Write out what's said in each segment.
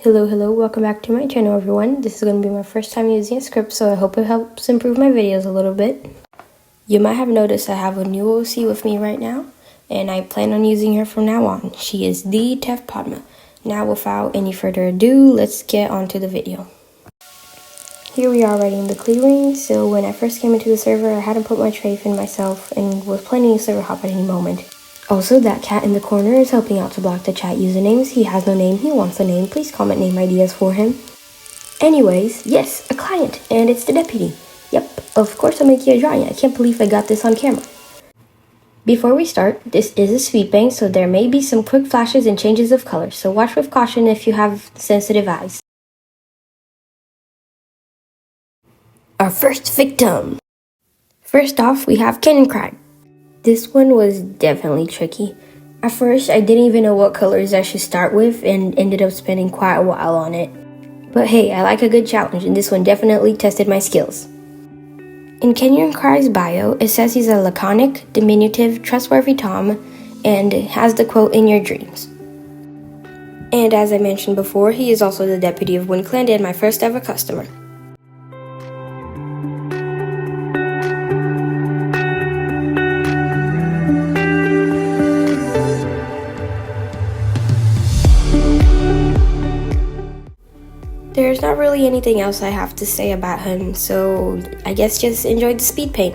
Hello, welcome back to my channel everyone. This is going to be my first time using a script, so I hope it helps improve my videos a little bit. You might have noticed I have a new OC with me right now, and I plan on using her from now on. She is the Tef Padma. Now without any further ado, let's get on to the video. Here we are writing the clearing. So when I first came into the server, I hadn't put much faith in myself and was planning to server hop at any moment. Also, that cat in the corner is helping out to block the chat usernames. He has no name, he wants a name. Please comment name ideas for him. Anyways, yes, a client, and it's the deputy. Yep, of course I'll make you a drawing. I can't believe I got this on camera. Before we start, this is a speed paint, so there may be some quick flashes and changes of color, so watch with caution if you have sensitive eyes. Our first victim! First off, we have Kenyan Cry. This one was definitely tricky. At first, I didn't even know what colors I should start with and ended up spending quite a while on it. But hey, I like a good challenge, and this one definitely tested my skills. In Kenyan Cry's bio, it says he's a laconic, diminutive, trustworthy Tom, and has the quote, "In your dreams." And as I mentioned before, he is also the deputy of WinClan and my first ever customer. There's not really anything else I have to say about him, so I guess just enjoy the speed paint.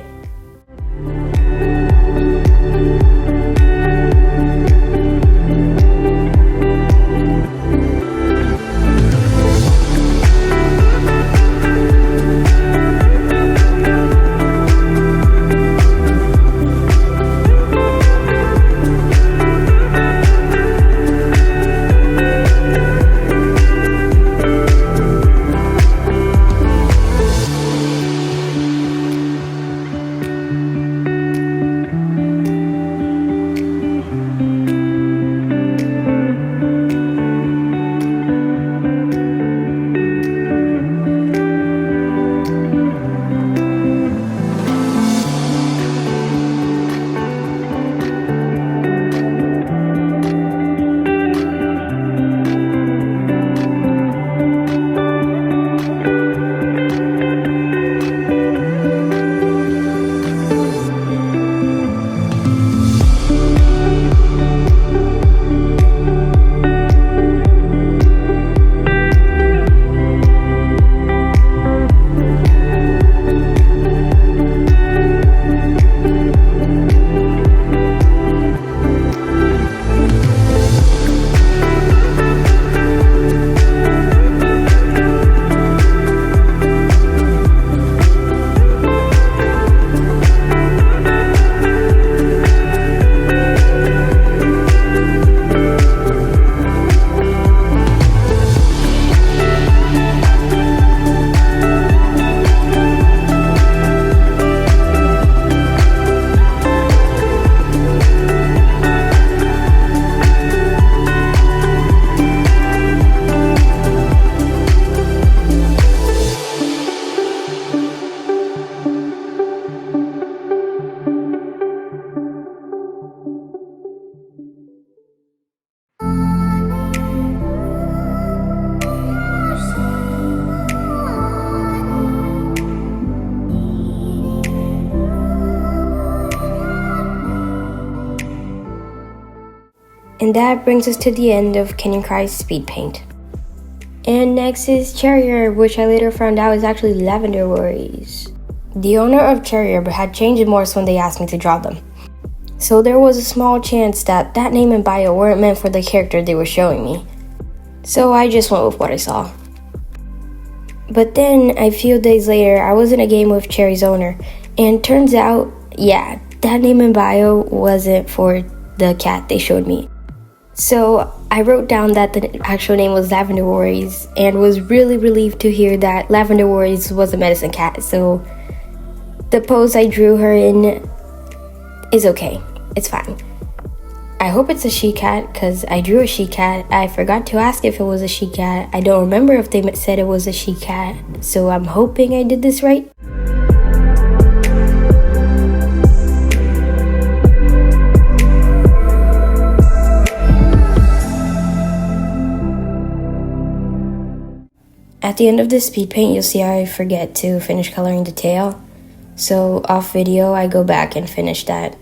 And that brings us to the end of Kenyan Cry's speed paint. And next is Terrier, which I later found out is actually Lavender Worries. The owner of Terrier had changed Morse when they asked me to draw them. So there was a small chance that that name and bio weren't meant for the character they were showing me. So I just went with what I saw. But then, a few days later, I was in a game with Cherry's owner, and turns out, yeah, that name and bio wasn't for the cat they showed me. So I wrote down that the actual name was Lavender Worries and was really relieved to hear that Lavender Worries was a medicine cat. So the pose I drew her in is okay. It's fine. I hope it's a she cat because I drew a she cat. I forgot to ask if it was a she cat. I don't remember if they said it was a she cat. So I'm hoping I did this right. At the end of the speed paint, you'll see I forget to finish coloring the tail. So off video, I go back and finish that.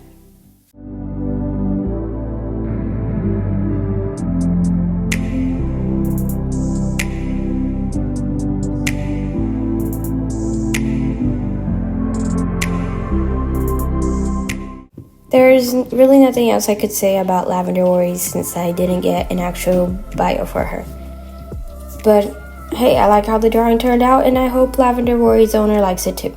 There's really nothing else I could say about Lavender Worries since I didn't get an actual bio for her. But hey, I like how the drawing turned out, and I hope Lavender Worries owner likes it too.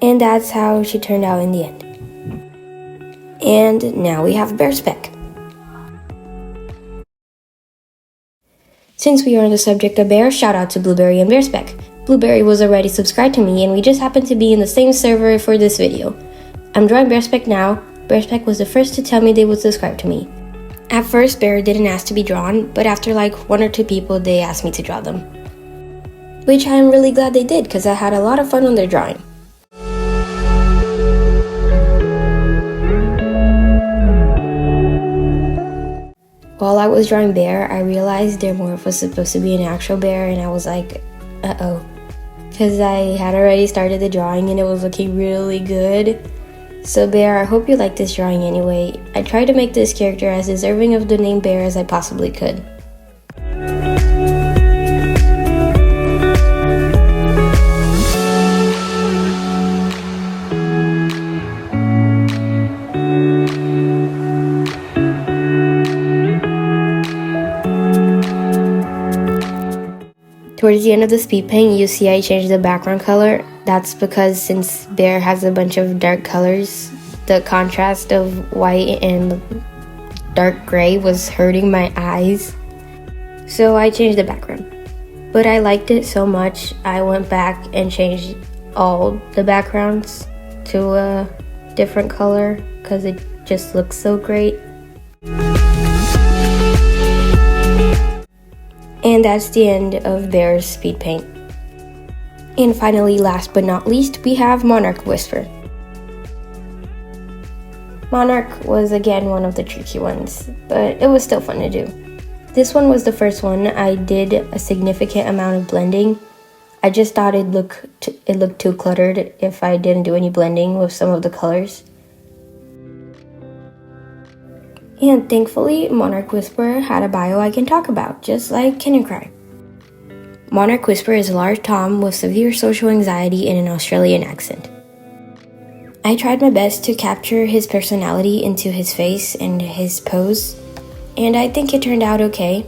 And that's how she turned out in the end. And now we have Bear Speck. Since we are on the subject of bears, shout out to Blueberry and Bear Speck. Blueberry was already subscribed to me and we just happened to be in the same server for this video. I'm drawing Bear Speck now. Bear Speck was the first to tell me they would subscribe to me. At first, Bear didn't ask to be drawn, but after like 1 or 2 people, they asked me to draw them. Which I'm really glad they did because I had a lot of fun on their drawing. While I was drawing Bear, I realized their morph was supposed to be an actual bear, and I was like, uh-oh. Because I had already started the drawing and it was looking really good. So Bear, I hope you like this drawing anyway. I tried to make this character as deserving of the name Bear as I possibly could. Towards the end of the speed paint, you see I changed the background color. That's because since Bear has a bunch of dark colors, the contrast of white and dark gray was hurting my eyes. So I changed the background. But I liked it so much, I went back and changed all the backgrounds to a different color because it just looks so great. And that's the end of Bear's speed paint. And finally, last but not least, we have Monarch Whisper. Monarch was again one of the tricky ones, but it was still fun to do. This one was the first one. I did a significant amount of blending. I just thought it looked too cluttered if I didn't do any blending with some of the colors. And thankfully, Monarch Whisper had a bio I can talk about, just like Kenyan Cry. Monarch Whisper is a large Tom with severe social anxiety and an Australian accent. I tried my best to capture his personality into his face and his pose, and I think it turned out okay.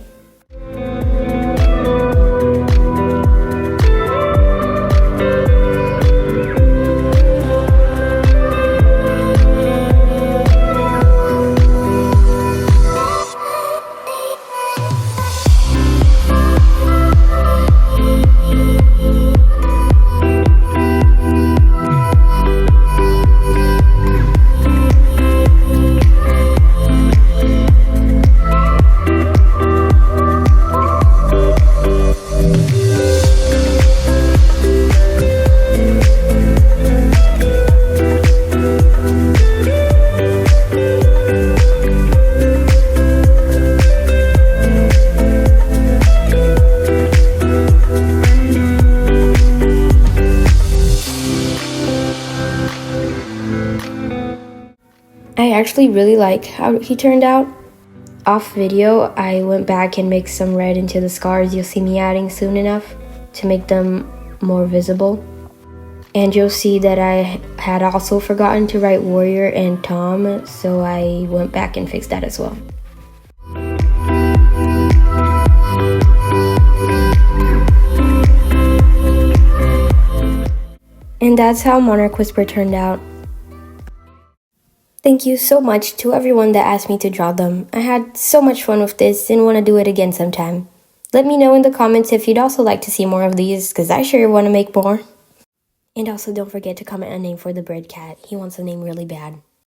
I actually really like how he turned out. Off video, I went back and mixed some red into the scars you'll see me adding soon enough to make them more visible. And you'll see that I had also forgotten to write Warrior and Tom, so I went back and fixed that as well. And that's how Monarch Whisper turned out. Thank you so much to everyone that asked me to draw them. I had so much fun with this and want to do it again sometime. Let me know in the comments if you'd also like to see more of these, because I sure want to make more. And also don't forget to comment a name for the bird cat. He wants a name really bad.